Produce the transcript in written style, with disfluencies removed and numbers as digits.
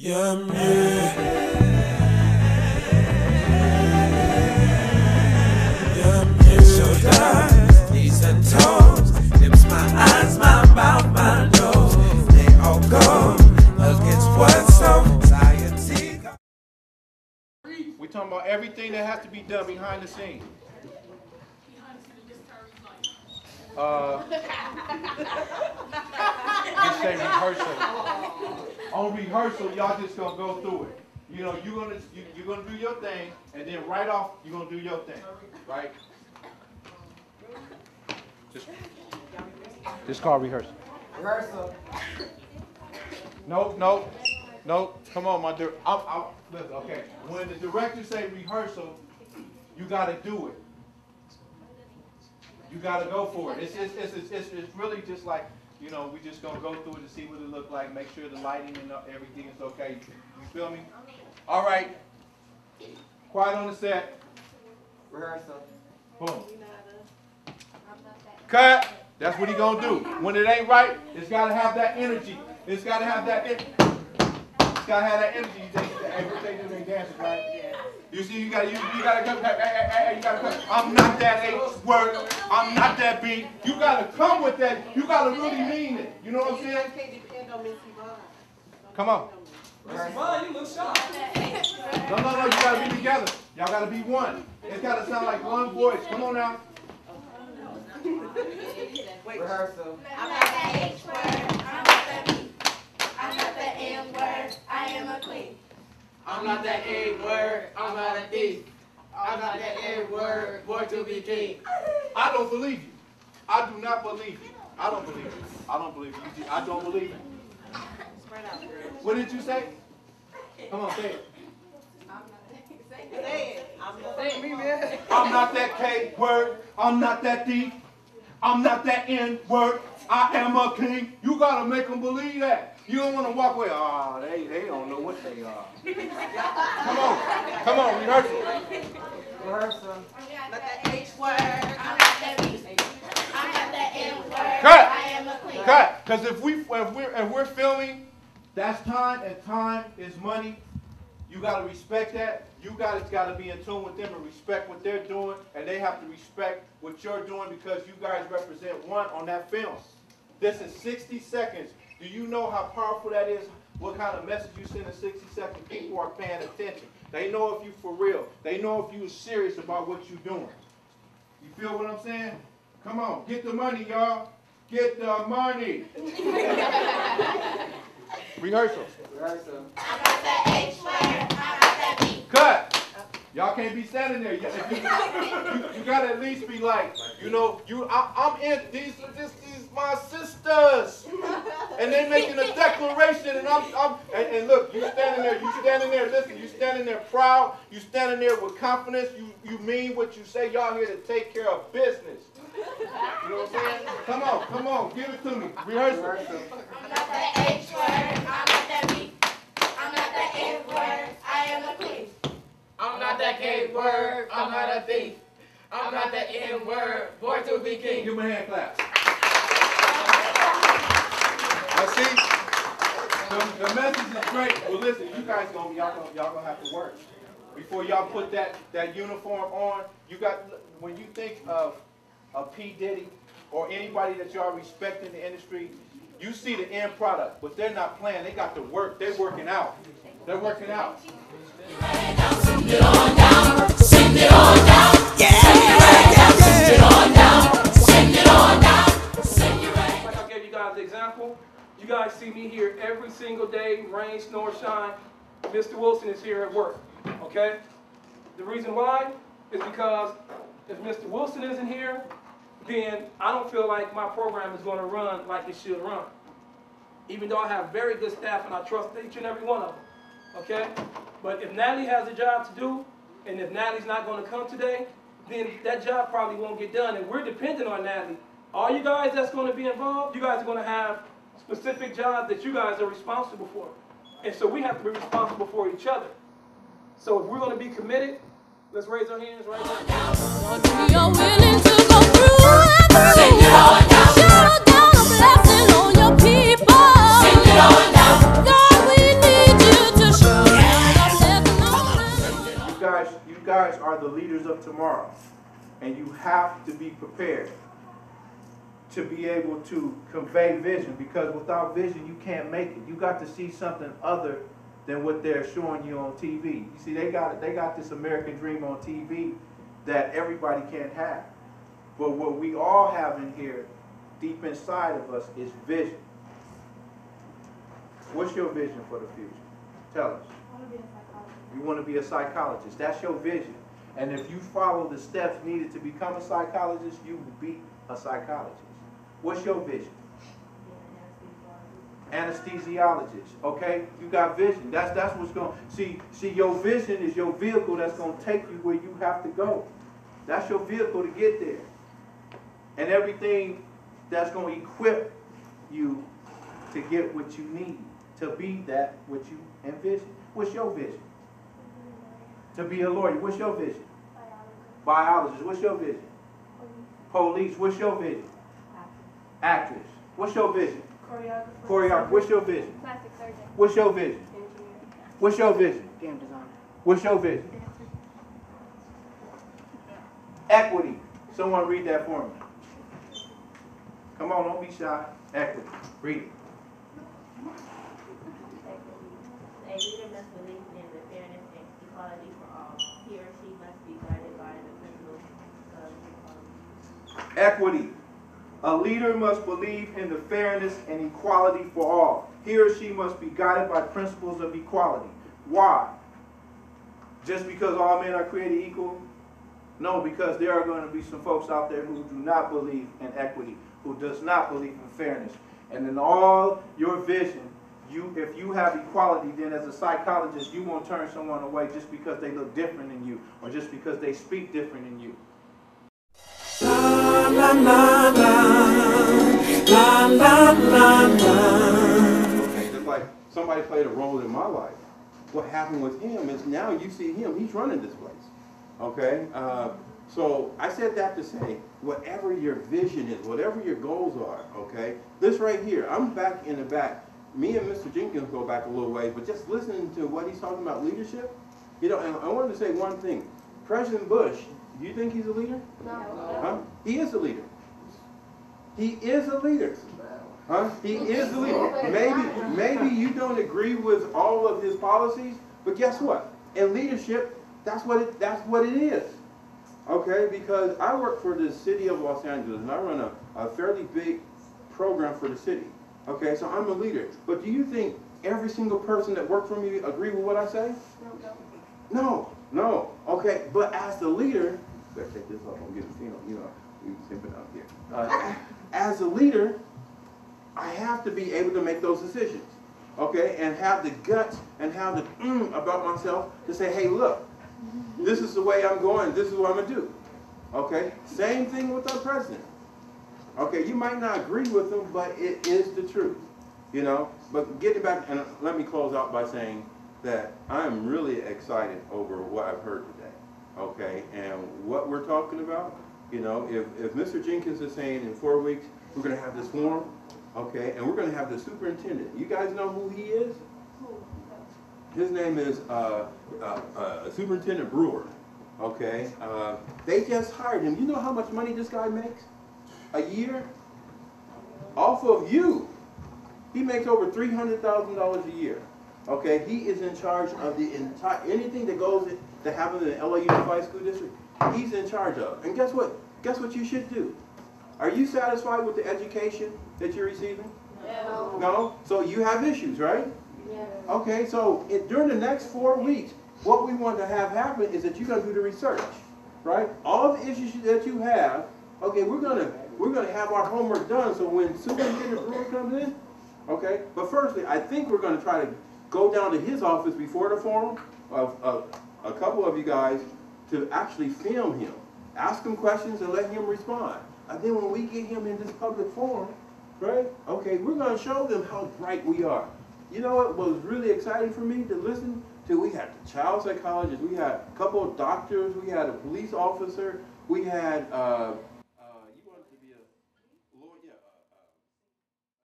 So does knees and toes, lips, my eyes, my mouth, my nose, they all go against what's society. We're talking about everything that has to be done behind the scenes. Just say rehearsal. On rehearsal, y'all just gonna go through it. You know, you're gonna do your thing, and then right off, you're gonna do your thing, right? Just call rehearsal. Rehearsal. No. Come on, my listen, okay. When the director say rehearsal, you gotta do it. You gotta go for it. It's really just like, you know, we just gonna go through it to see what it look like, make sure the lighting and everything is okay. You feel me? All right. Quiet on the set. Rehearsal. Boom. Cut. That's what he gonna do. When it ain't right, it's gotta have that energy. It's gotta have that. It's gotta have that energy. Everything that they dance, right? You see, you gotta come. Hey, you gotta come. I'm not that H word. I'm not that B. You gotta come with that. You gotta really mean it. You know what I'm saying? Come on. You look sharp. No. You gotta be together. Y'all gotta be one. It's gotta sound like one voice. Come on now. Rehearsal. I'm not the H word, I'm not the B. I'm not the M word, I am a queen. I'm not that A word, I'm not a D. I'm not that A word, born to be king. I don't believe you. I do not believe you. I don't believe you. I don't believe you. I don't believe you. What did you say? Come on, say it. I'm not that K word. I'm not that D. I'm not that N word. I am a king. You gotta make them believe that. You don't want to walk away. Oh, they don't know what they are. Come on, rehearsal. Rehearsal. I'm not the H word, I'm not the B. I'm not the M word, Cut. I am a queen. Cut. Because if we're filming, that's time, and time is money. You gotta respect that. You guys gotta be in tune with them and respect what they're doing, and they have to respect what you're doing because you guys represent one on that film. This is 60 seconds. Do you know how powerful that is? What kind of message you send in 60 seconds? People are paying attention. They know if you for real. They know if you are serious about what you're doing. You feel what I'm saying? Come on, get the money, y'all. Get the money. Rehearsal. Rehearsal. I'm not the H word, I'm not the B. Cut. Y'all can't be standing there. You gotta at least be like, you know, I'm in these my sisters, and they're making a declaration, and and look, you standing there, listen, you standing there proud, you standing there with confidence, you mean what you say. Y'all here to take care of business. You know what I'm saying? Come on, give it to me. Rehearsal. I'm not the H word, I'm not the B. I'm not the N word, I am a queen. I'm not that K word, I'm not a thief. I'm not that N word, born to be king. Give me a hand clap. Now see, the message is great. Well, listen, you guys y'all gonna have to work before y'all put that uniform on. When you think of P. Diddy or anybody that y'all respect in the industry, you see the end product, but they're not playing. They got to work. They're working out. They're working out. Send it on down, send it on down, send it right down, send it on down, send it on down, send it right. Like I gave you guys the example, you guys see me here every single day, rain, snow, or shine. Mr. Wilson is here at work, okay? The reason why is because if Mr. Wilson isn't here, then I don't feel like my program is going to run like it should run. Even though I have very good staff and I trust each and every one of them, okay? But if Natalie has a job to do, and if Natalie's not going to come today, then that job probably won't get done, and we're dependent on Natalie. All you guys that's going to be involved, you guys are going to have specific jobs that you guys are responsible for. And so we have to be responsible for each other. So if we're going to be committed, let's raise our hands right now. You're willing to go through, send it on down, shower down a blessing on your people. Send it on down. God, we need you. guys are the leaders of tomorrow. And you have to be prepared to be able to convey vision, because without vision you can't make it. You got to see something other than what they're showing you on TV. You see, they got this American dream on TV that everybody can't have. But what we all have in here, deep inside of us, is vision. What's your vision for the future? Tell us. I want to be a psychologist. You want to be a psychologist. That's your vision. And if you follow the steps needed to become a psychologist, you will be a psychologist. What's your vision? Anesthesiologist. Okay? You got vision. That's what's going to... See, your vision is your vehicle that's going to take you where you have to go. That's your vehicle to get there. And everything that's going to equip you to get what you need, to be that what you envision. What's your vision? To be a lawyer. What's your vision? Biologist. What's your vision? Police. What's your vision? Actress. What's your vision? Choreographer. What's your vision? Plastic surgeon. What's your vision? Engineer. What's your vision? Game designer. What's your vision? Equity. Someone read that for me. Come on, don't be shy. Equity. Read it. A leader must believe in the fairness and equality for all. He or she must be guided by the principles of equality. Equity. A leader must believe in the fairness and equality for all. He or she must be guided by principles of equality. Why? Just because all men are created equal? No, because there are going to be some folks out there who do not believe in equity, who does not believe in fairness. And in all your vision, if you have equality, then as a psychologist, you won't turn someone away just because they look different than you, or just because they speak different than you. La la la la la la la. Okay, just like somebody played a role in my life. What happened with him is now you see him, he's running this place. Okay? So I said that to say, whatever your vision is, whatever your goals are, okay? This right here, I'm back in the back. Me and Mr. Jenkins go back a little ways, but just listening to what he's talking about leadership, you know, and I wanted to say one thing. President Bush, do you think he's a leader? No. Huh? He is a leader. He is a leader. Huh? He is a leader. Maybe you don't agree with all of his policies, but guess what? In leadership, that's what it is. Okay? Because I work for the city of Los Angeles, and I run a fairly big program for the city. Okay? So I'm a leader. But do you think every single person that works for me agree with what I say? No. Okay? But as the leader, better take this off. I'm getting film. You know, we simping out here. As a leader, I have to be able to make those decisions. Okay? And have the guts and have the about myself to say, hey, look, this is the way I'm going. This is what I'm going to do. Okay? Same thing with our president. Okay? You might not agree with him, but it is the truth. You know? But getting back, and let me close out by saying that I'm really excited over what I've heard today. Okay? And what we're talking about, you know, if Mr. Jenkins is saying in 4 weeks, we're going to have this forum, okay, and we're going to have the superintendent. You guys know who he is? His name is Superintendent Brewer, okay? They just hired him. You know how much money this guy makes a year? Off of you. He makes over $300,000 a year, okay? He is in charge of the entire, anything that happens in the LA Unified School District, he's in charge of. And guess what? Guess what you should do? Are you satisfied with the education that you're receiving? No. No? So you have issues, right? Yes. Okay, so during the next 4 weeks, what we want to have happen is that you're going to do the research, right? All the issues that you have, okay, we're gonna have our homework done. So when Superintendent Brewer comes in, okay. But firstly, I think we're going to try to go down to his office before the forum of a couple of you guys to actually film him, ask him questions, and let him respond. And then when we get him in this public forum, right? Okay, we're going to show them how bright we are. You know what was really exciting for me to listen to? We had the child psychologist, we had a couple of doctors, we had a police officer, we had